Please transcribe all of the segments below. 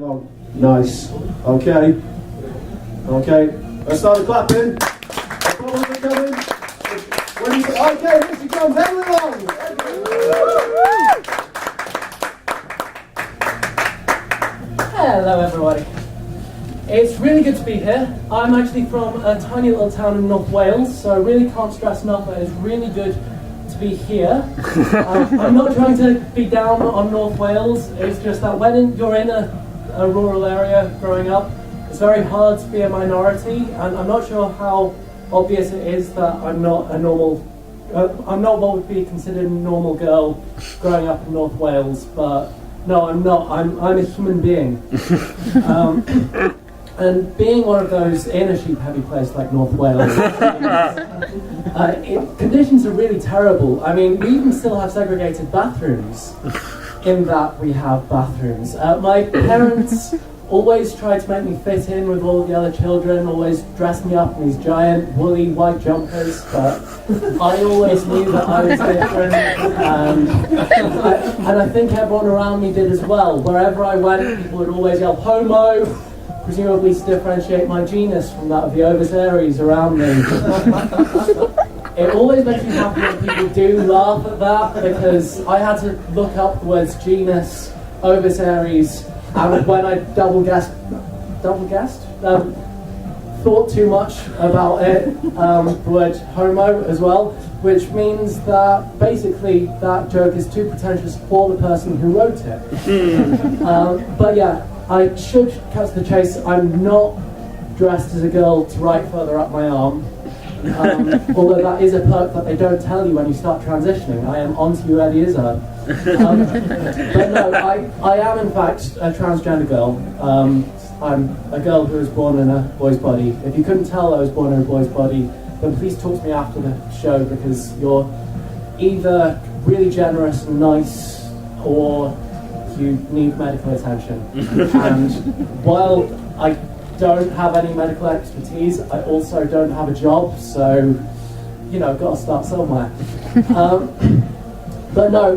long. Nice. Okay. Okay. Let's start the clapping. Okay, here she comes, Emily Long. Hello everybody. It's really good to be here. I'm actually from a tiny little town in North Wales, so I really can't stress enough that it's really good to be here. I'm not trying to be down on North Wales, it's just that when you're in a rural area growing up, it's very hard to be a minority, and I'm not sure how obvious it is that I'm not a normal, I'm not what would be considered a normal girl growing up in North Wales, but no, I'm not. I'm a human being. And being one of those in a sheep-heavy place like North Wales, conditions are really terrible. I mean, we even still have segregated bathrooms, in that we have bathrooms. My parents always tried to make me fit in with all the other children, always dressed me up in these giant woolly white jumpers, but I always knew that I was different, and I think everyone around me did as well. Wherever I went, people would always yell, "Homo!" presumably to differentiate my genus from that of the Ovisaries around me. It always makes me happy when people do laugh at that, because I had to look up the words genus, Ovisaries, and when I double guessed, thought too much about it, the word homo as well, which means that basically that joke is too pretentious for the person who wrote it. But yeah, I should cut to the chase. I'm not dressed as a girl to right further up my arm, although that is a perk that they don't tell you when you start transitioning. I am onto you, Eddie Izzard. But no, I am in fact a transgender girl. I'm a girl who was born in a boy's body. If you couldn't tell I was born in a boy's body, then please talk to me after the show, because you're either really generous and nice, or you need medical attention. And while I don't have any medical expertise, I also don't have a job, so, you know, I've got to start somewhere. But no,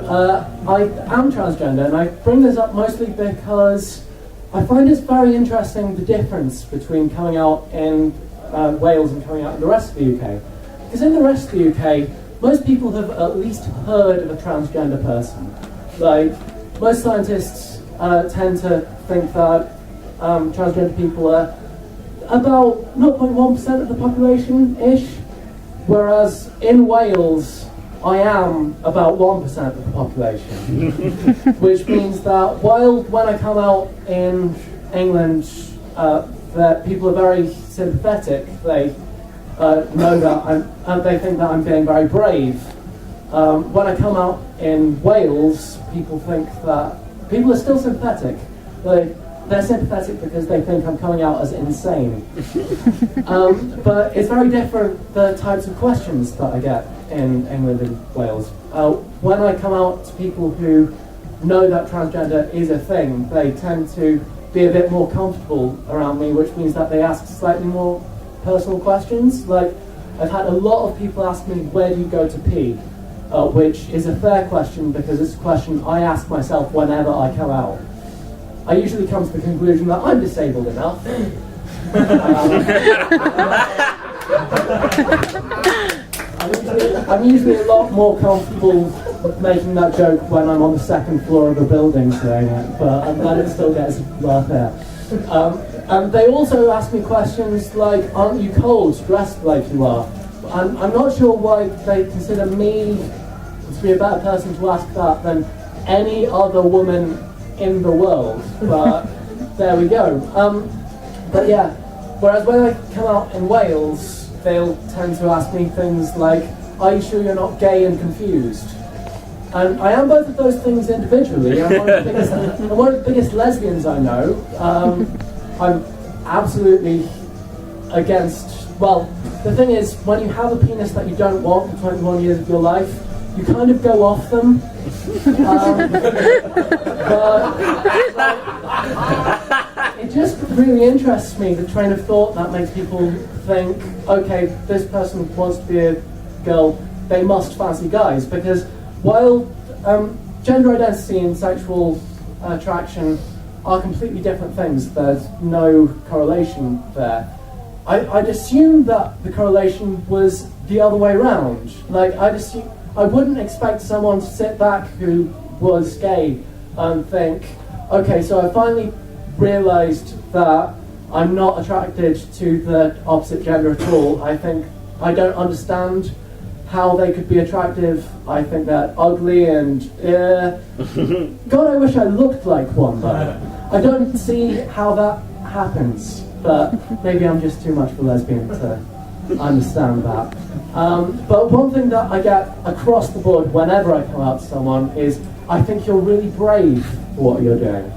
I am transgender, and I bring this up mostly because I find it's very interesting, the difference between coming out in Wales and coming out in the rest of the UK. Because in the rest of the UK, most people have at least heard of a transgender person. Like, most scientists tend to think that transgender people are about 0.1% of the population-ish, whereas in Wales, I am about 1% of the population, which means that while when I come out in England, that people are very sympathetic, they know that they think that I'm being very brave. When I come out in Wales, people think that people are still sympathetic. They're sympathetic because they think I'm coming out as insane. But it's very different, the types of questions that I get in England and Wales. When I come out to people who know that transgender is a thing, they tend to be a bit more comfortable around me, which means that they ask slightly more personal questions. Like, I've had a lot of people ask me, where do you go to pee? Which is a fair question, because it's a question I ask myself whenever I come out. I usually come to the conclusion that I'm disabled enough. I'm usually a lot more comfortable making that joke when I'm on the second floor of a building saying it, but I'm glad it still gets a laugh there. And they also ask me questions like, aren't you cold, dressed like you are? I'm not sure why they consider me to be a better person to ask that than any other woman in the world, but there we go. But yeah, whereas when I come out in Wales, they'll tend to ask me things like, are you sure you're not gay and confused? And I am both of those things individually. I'm one of the biggest lesbians I know. I'm absolutely against, well, the thing is, when you have a penis that you don't want for 21 years of your life, you kind of go off them. But it just really interests me, the train of thought that makes people think, okay, this person wants to be a girl, they must fancy guys, because while gender identity and sexual attraction are completely different things. There's no correlation there. I'd assume that the correlation was the other way around. Like, I wouldn't expect someone to sit back who was gay and think, okay, so I finally realised that I'm not attracted to the opposite gender at all. I think I don't understand how they could be attractive. I think they're ugly and God, I wish I looked like one, but I don't see how that happens. But maybe I'm just too much of a lesbian to understand that. But one thing that I get across the board whenever I come out to someone is, I think you're really brave for what you're doing.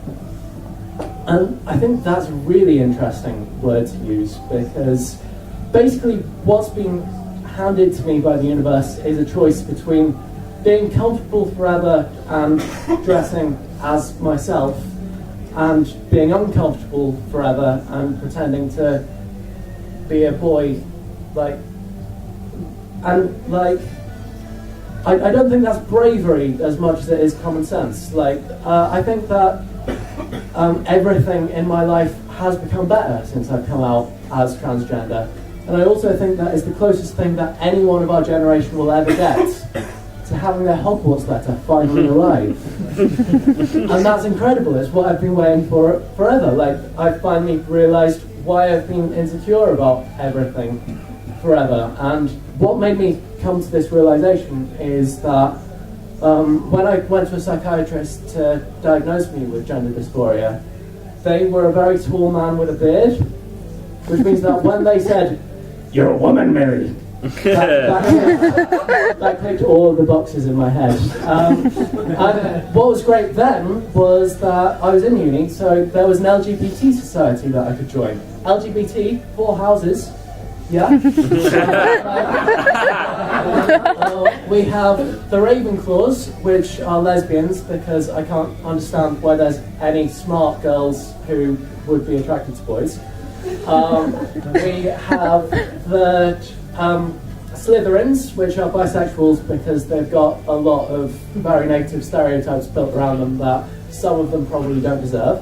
And I think that's a really interesting word to use, because basically what's been handed to me by the universe is a choice between being comfortable forever and dressing as myself, and being uncomfortable forever and pretending to be a boy. I don't think that's bravery as much as it is common sense. I think that everything in my life has become better since I've come out as transgender. And I also think that is the closest thing that anyone of our generation will ever get to having their Hogwarts letter finally arrive. And that's incredible. It's what I've been waiting for forever. I finally realised why I've been insecure about everything forever. And what made me come to this realisation is that when I went to a psychiatrist to diagnose me with gender dysphoria, they were a very tall man with a beard, which means that when they said, "You're a woman, Mary," that clicked all of the boxes in my head. And what was great then was that I was in uni, so there was an LGBT society that I could join. LGBT, 4 houses, yeah. We have the Ravenclaws, which are lesbians, because I can't understand why there's any smart girls who would be attracted to boys. We have the Slytherins, which are bisexuals because they've got a lot of very negative stereotypes built around them that some of them probably don't deserve.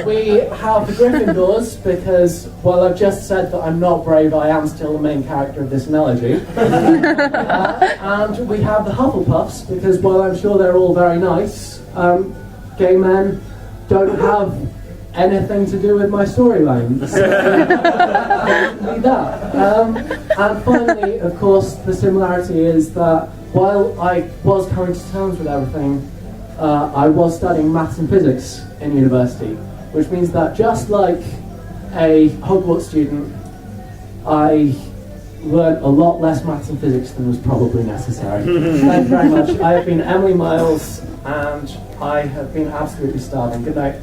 We have the Gryffindors because, while I've just said that I'm not brave, I am still the main character of this analogy. And we have the Hufflepuffs because, while I'm sure they're all very nice, gay men don't have anything to do with my storyline. And finally, of course, the similarity is that while I was coming to terms with everything, I was studying maths and physics in university, which means that just like a Hogwarts student, I learned a lot less maths and physics than was probably necessary. Thank you very much. I have been Emily Myles, and I have been absolutely starving. Good night.